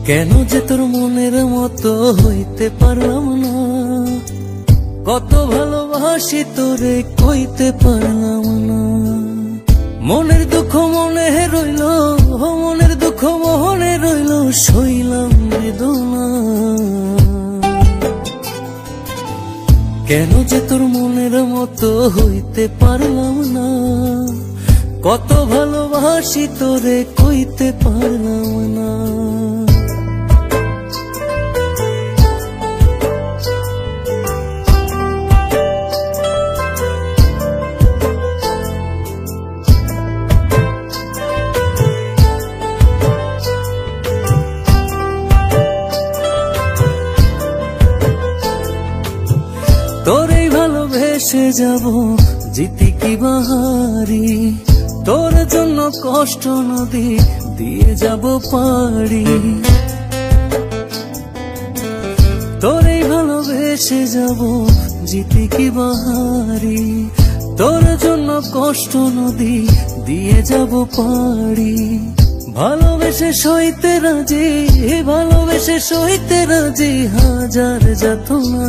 কেন যে তোর মনের মতো হইতে পারলাম না, কত ভালোবাসি তোরে কইতে পারলাম না। মনের দুঃখ মনে রইল, মনের দুঃখ মনে রইল, সইলাম বেদনা। কেন যে তোর মনের মতো হইতে পারলাম না, কত ভালোবাসি তোরে কইতে পারলাম না। তোরেই ভালোবেসে যাব জিতি কি বাহারি, তোর জন্য কষ্ট নদী দিয়ে যাব পারি। তোরেই ভালোবেসে যাব জিতি কি বাহারি, তোর জন্য কষ্ট নদী দিয়ে যাব পারি। ভালোবেসে সইতে রাজি, ভালোবেসে সইতে রাজি হাজার যাতনা।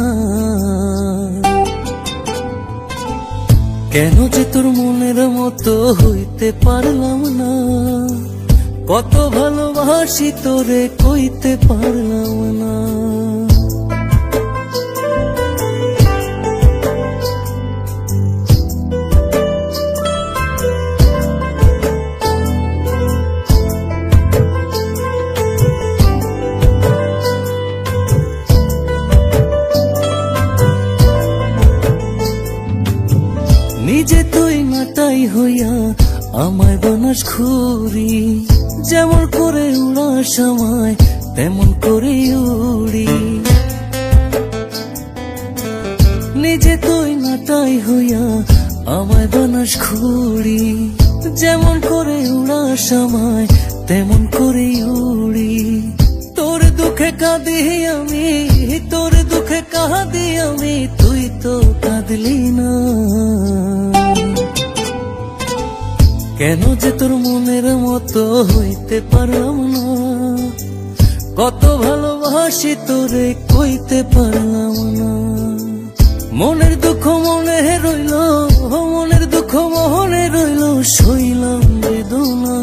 কেন যে তোর মনের মতো হইতে পারলাম না, কত ভালোবাসি তোরে কইতে পারলাম না। নিজে তুই মাতাই হইয়া আমায় বানাস খুরি, যেমন করে উড়ার সময় তেমন করে উড়ি। নিজে তুই মাতাই হইয়া আমায় বানাস খুরি, যেমন করে উড়ার সময় তেমন করে উড়ি। তোর দুঃখে কাঁদি আমি, তোর দুঃখে কাঁদি আমি, তুই তো কাঁদলি না। কেন যে তোর মনের মতো হইতে পারলাম না, কত ভালোবাসি তোরে কইতে পারলাম না। মনের দুঃখ মনে রইল, মনের দুঃখ মনে রইল, সইলাম বেদনা।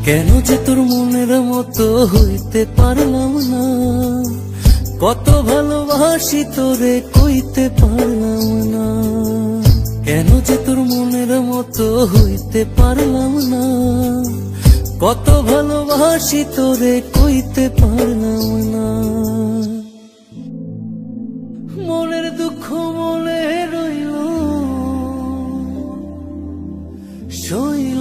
কেন যে তোর মনের মতো হইতে পারলাম না, কত ভালোবাসি তোরে কইতে পারলাম না। কেন যে তোর মনের মতো হইতে পারলাম না, কত ভালোবাসি তোরে কইতে পারলাম না। মনের দুঃখ মনে রইল, সইলাম